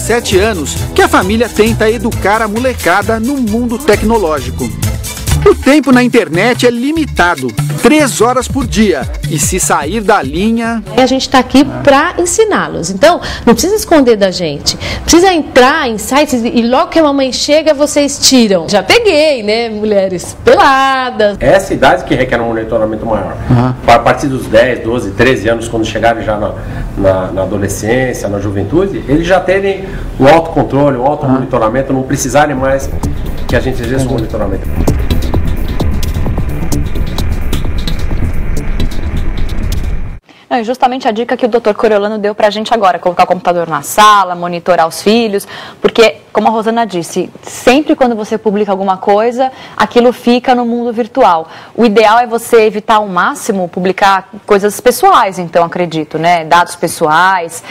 17 anos que a família tenta educar a molecada no mundo tecnológico. O tempo na internet é limitado, 3 horas por dia, e se sair da linha... A gente está aqui para ensiná-los, então não precisa esconder da gente, precisa entrar em sites e logo que a mamãe chega vocês tiram. Já peguei, né, mulheres peladas. Essa idade que requer um monitoramento maior, a partir dos 10, 12, 13 anos, quando chegarem já na adolescência, na juventude, eles já terem o autocontrole, o automonitoramento, não precisarem mais que a gente exerça o monitoramento. Não, justamente a dica que o Dr. Coriolano deu para a gente agora, colocar o computador na sala, monitorar os filhos, porque, como a Rosana disse, sempre quando você publica alguma coisa, aquilo fica no mundo virtual. O ideal é você evitar ao máximo publicar coisas pessoais, então, acredito, né? Dados pessoais,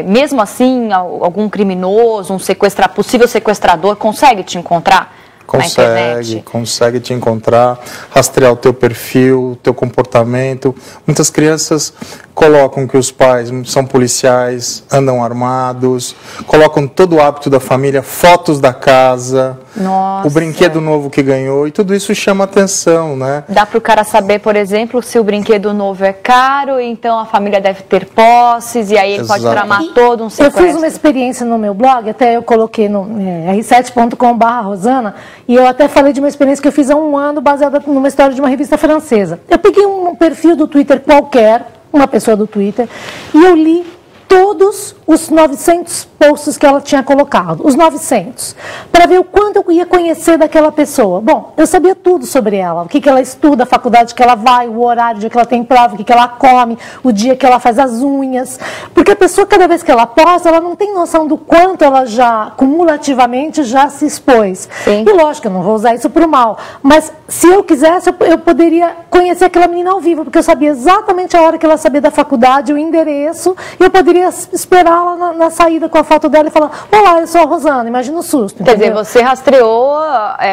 mesmo assim, algum criminoso, possível sequestrador, consegue te encontrar? Consegue te encontrar, rastrear o teu perfil, o teu comportamento. Muitas crianças colocam que os pais são policiais, andam armados, colocam todo o hábito da família, fotos da casa, o brinquedo novo que ganhou, e tudo isso chama atenção, né? Dá para o cara saber, por exemplo, se o brinquedo novo é caro, então a família deve ter posses, e aí ele pode tramar todo um sequestro. Eu fiz uma experiência no meu blog, até eu coloquei no r7.com/Rosana, e eu até falei de uma experiência que eu fiz há um ano, baseada numa história de uma revista francesa. Eu peguei um perfil do Twitter qualquer, uma pessoa do Twitter, e eu li todos os 900 posts que ela tinha colocado, os 900, para ver o quanto eu ia conhecer daquela pessoa. Bom, eu sabia tudo sobre ela, o que ela estuda, a faculdade que ela vai, o horário, o dia que ela tem prova, o que ela come, o dia que ela faz as unhas, porque a pessoa, cada vez que ela posta, ela não tem noção do quanto ela já, cumulativamente, já se expôs. Sim. E lógico, eu não vou usar isso para o mal, mas se eu quisesse, eu poderia conhecer aquela menina ao vivo, porque eu sabia exatamente a hora que ela sabia da faculdade, o endereço, e eu poderia esperá-la na saída com a foto dela e falar: olá, eu sou a Rosana, imagina o susto. Quer dizer, você rastreou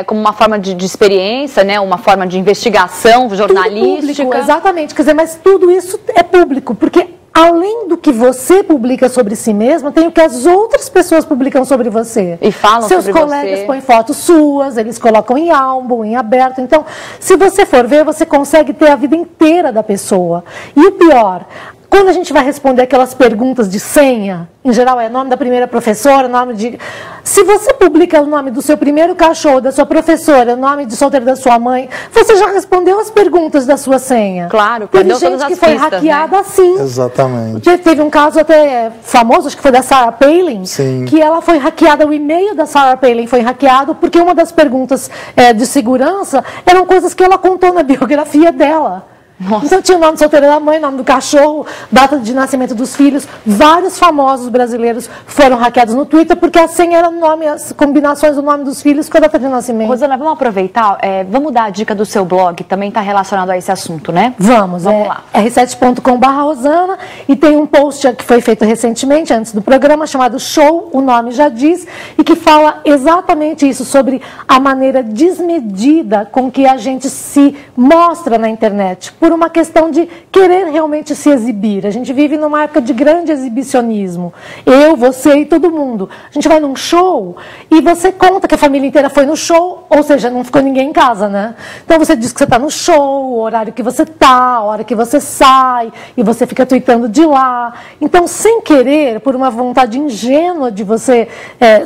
como uma forma de experiência, né? Uma forma de investigação jornalística. Tudo público, exatamente, quer dizer, mas tudo isso é público, porque além do que você publica sobre si mesma, tem o que as outras pessoas publicam sobre você. E falam sobre você. Seus colegas põem fotos suas, eles colocam em álbum, em aberto. Então, se você for ver, você consegue ter a vida inteira da pessoa. E o pior, quando a gente vai responder aquelas perguntas de senha, em geral é nome da primeira professora, nome de... Se você publica o nome do seu primeiro cachorro, da sua professora, o nome de solteiro da sua mãe, você já respondeu as perguntas da sua senha. Claro, teve gente que foi hackeada assim. Exatamente. Teve um caso até famoso, acho que foi da Sarah Palin, que ela foi hackeada, o e-mail da Sarah Palin foi hackeado porque uma das perguntas de segurança eram coisas que ela contou na biografia dela. Nossa. Então tinha o nome de solteira da mãe, nome do cachorro, data de nascimento dos filhos. Vários famosos brasileiros foram hackeados no Twitter porque a senha era o nome, as combinações do nome dos filhos com a data de nascimento. Rosana, vamos aproveitar, vamos dar a dica do seu blog, também está relacionado a esse assunto, né? Vamos lá. r7.com/Rosana, e tem um post que foi feito recentemente, antes do programa, chamado Show, o nome já diz, e que fala exatamente isso, sobre a maneira desmedida com que a gente se mostra na internet, por uma questão de querer realmente se exibir. A gente vive numa época de grande exibicionismo. Eu, você e todo mundo. A gente vai num show e você conta que a família inteira foi no show, ou seja, não ficou ninguém em casa, né? Então você diz que você está no show, o horário que você está, a hora que você sai, e você fica tweetando de lá. Então, sem querer, por uma vontade ingênua de você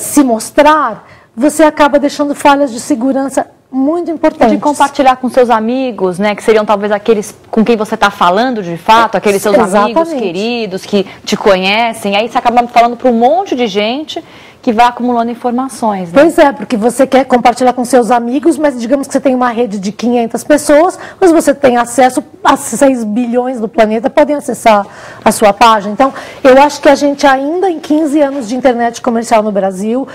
se mostrar, você acaba deixando falhas de segurança muito importante. De compartilhar com seus amigos, né? Que seriam talvez aqueles com quem você está falando de fato, aqueles seus amigos queridos que te conhecem. Aí você acaba falando para um monte de gente que vai acumulando informações, né? Pois é, porque você quer compartilhar com seus amigos, mas digamos que você tem uma rede de 500 pessoas, mas você tem acesso a 6 bilhões do planeta, podem acessar a sua página. Então, eu acho que a gente ainda, em 15 anos de internet comercial no Brasil,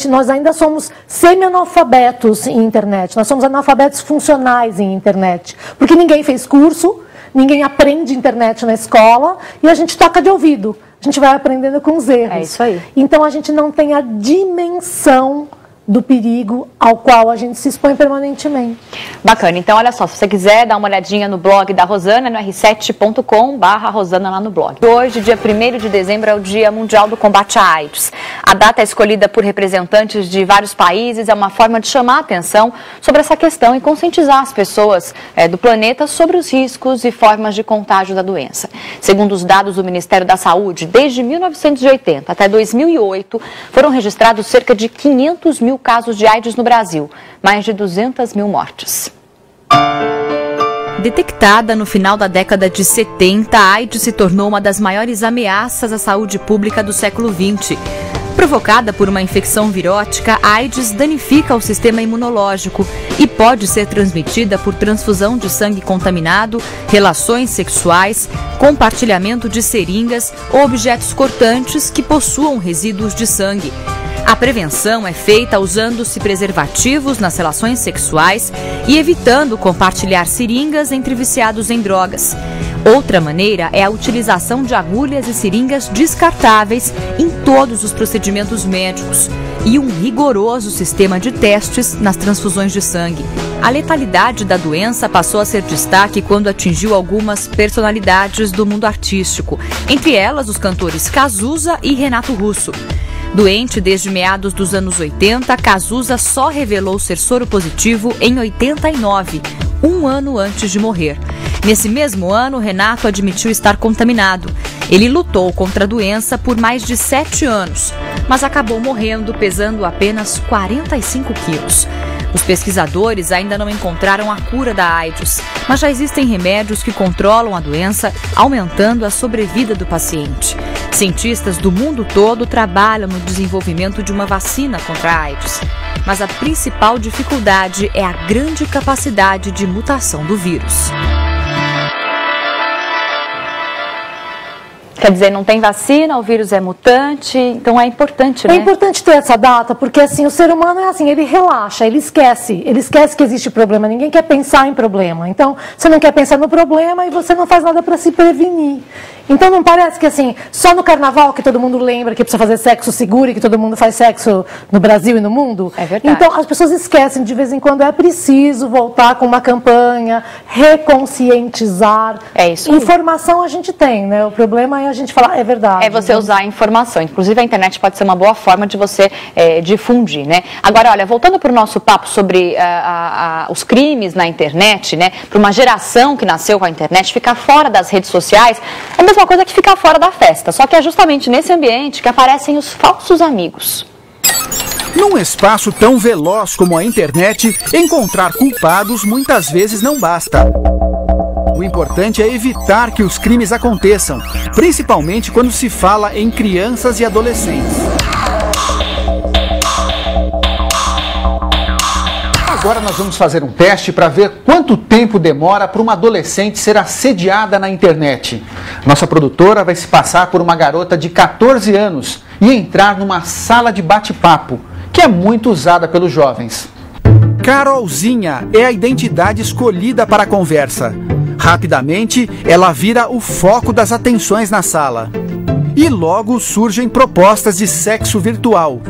nós ainda somos semi-analfabetos em internet, nós somos analfabetos funcionais em internet, porque ninguém fez curso, ninguém aprende internet na escola, e a gente toca de ouvido. A gente vai aprendendo com os erros. É isso aí. Então, a gente não tem a dimensão do perigo ao qual a gente se expõe permanentemente. Bacana, então olha só, se você quiser dar uma olhadinha no blog da Rosana, no r7.com/Rosana lá no blog. Hoje, dia 1º de dezembro, é o Dia Mundial do Combate à AIDS. A data é escolhida por representantes de vários países, é uma forma de chamar a atenção sobre essa questão e conscientizar as pessoas do planeta sobre os riscos e formas de contágio da doença. Segundo os dados do Ministério da Saúde, desde 1980 até 2008, foram registrados cerca de 500 mil casos de AIDS no Brasil, mais de 200 mil mortes. Detectada no final da década de 70, a AIDS se tornou uma das maiores ameaças à saúde pública do século XX. Provocada por uma infecção virótica, a AIDS danifica o sistema imunológico e pode ser transmitida por transfusão de sangue contaminado, relações sexuais, compartilhamento de seringas ou objetos cortantes que possuam resíduos de sangue. A prevenção é feita usando-se preservativos nas relações sexuais e evitando compartilhar seringas entre viciados em drogas. Outra maneira é a utilização de agulhas e seringas descartáveis em todos os procedimentos médicos e um rigoroso sistema de testes nas transfusões de sangue. A letalidade da doença passou a ser destaque quando atingiu algumas personalidades do mundo artístico, entre elas os cantores Cazuza e Renato Russo. Doente desde meados dos anos 80, Cazuza só revelou ser soropositivo em 89, um ano antes de morrer. Nesse mesmo ano, Renato admitiu estar contaminado. Ele lutou contra a doença por mais de 7 anos, mas acabou morrendo pesando apenas 45 quilos. Os pesquisadores ainda não encontraram a cura da AIDS, mas já existem remédios que controlam a doença, aumentando a sobrevida do paciente. Cientistas do mundo todo trabalham no desenvolvimento de uma vacina contra a AIDS, mas a principal dificuldade é a grande capacidade de mutação do vírus. Quer dizer, não tem vacina, o vírus é mutante, então é importante, né? É importante ter essa data, porque assim, o ser humano é assim, ele relaxa, ele esquece que existe problema, ninguém quer pensar em problema. Então, você não quer pensar no problema e você não faz nada para se prevenir. Então não parece que assim, só no carnaval que todo mundo lembra que precisa fazer sexo seguro e que todo mundo faz sexo no Brasil e no mundo? É verdade. Então as pessoas esquecem, de vez em quando é preciso voltar com uma campanha, reconscientizar. É isso. Informação a gente tem, né? O problema é a gente falar, é verdade. É você usar a informação. Inclusive a internet pode ser uma boa forma de você difundir, né? Agora, olha, voltando para o nosso papo sobre os crimes na internet, né? Para uma geração que nasceu com a internet, ficar fora das redes sociais é a mesma coisa que ficar fora da festa. Só que é justamente nesse ambiente que aparecem os falsos amigos. Num espaço tão veloz como a internet, encontrar culpados muitas vezes não basta. O importante é evitar que os crimes aconteçam, principalmente quando se fala em crianças e adolescentes. Agora nós vamos fazer um teste para ver quanto tempo demora para uma adolescente ser assediada na internet. Nossa produtora vai se passar por uma garota de 14 anos e entrar numa sala de bate-papo, que é muito usada pelos jovens. Carolzinha é a identidade escolhida para a conversa. Rapidamente, ela vira o foco das atenções na sala. E logo surgem propostas de sexo virtual.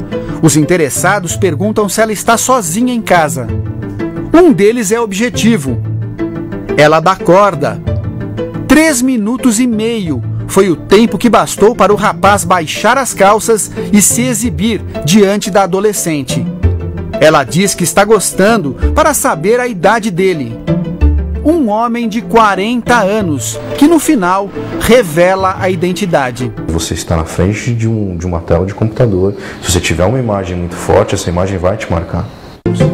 Os interessados perguntam se ela está sozinha em casa. Um deles é objetivo. Ela dá corda. 3 minutos e meio foi o tempo que bastou para o rapaz baixar as calças e se exibir diante da adolescente. Ela diz que está gostando para saber a idade dele. Um homem de 40 anos, que no final revela a identidade. Você está na frente de uma tela de computador. Se você tiver uma imagem muito forte, essa imagem vai te marcar.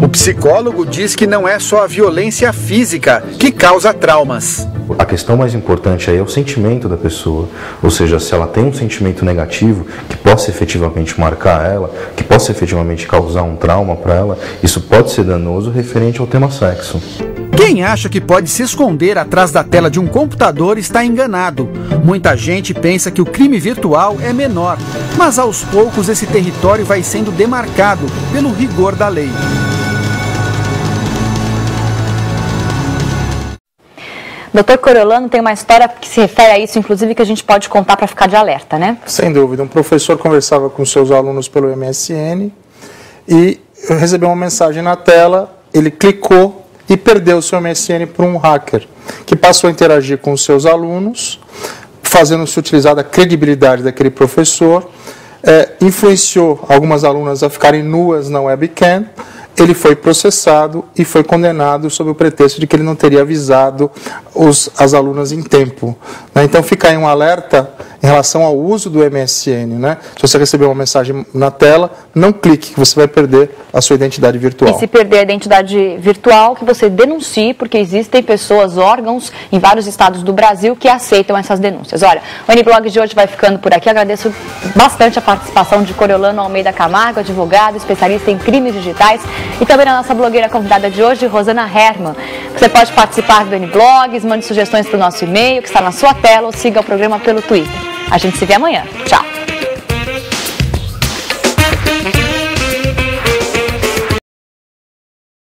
O psicólogo diz que não é só a violência física que causa traumas. A questão mais importante aí é o sentimento da pessoa, ou seja, se ela tem um sentimento negativo que possa efetivamente marcar ela, que possa efetivamente causar um trauma para ela, isso pode ser danoso referente ao tema sexo. Quem acha que pode se esconder atrás da tela de um computador está enganado. Muita gente pensa que o crime virtual é menor, mas aos poucos esse território vai sendo demarcado pelo rigor da lei. Doutor Coriolano tem uma história que se refere a isso, inclusive, que a gente pode contar para ficar de alerta, né? Sem dúvida. Um professor conversava com seus alunos pelo MSN e recebeu uma mensagem na tela, ele clicou e perdeu o seu MSN para um hacker, que passou a interagir com os seus alunos, fazendo-se utilizar da credibilidade daquele professor, influenciou algumas alunas a ficarem nuas na webcam. Ele foi processado e foi condenado sob o pretexto de que ele não teria avisado as alunas em tempo. Então fica aí um alerta em relação ao uso do MSN. Se você receber uma mensagem na tela, não clique, que você vai perder a sua identidade virtual. E se perder a identidade virtual, que você denuncie, porque existem pessoas, órgãos em vários estados do Brasil que aceitam essas denúncias. Olha, o N-Blog de hoje vai ficando por aqui. Agradeço bastante a participação de Coriolano Almeida Camargo, advogado, especialista em crimes digitais, e também a nossa blogueira convidada de hoje, Rosana Herman. Você pode participar do N-Blogs, mande sugestões para o nosso e-mail, que está na sua tela, ou siga o programa pelo Twitter. A gente se vê amanhã. Tchau!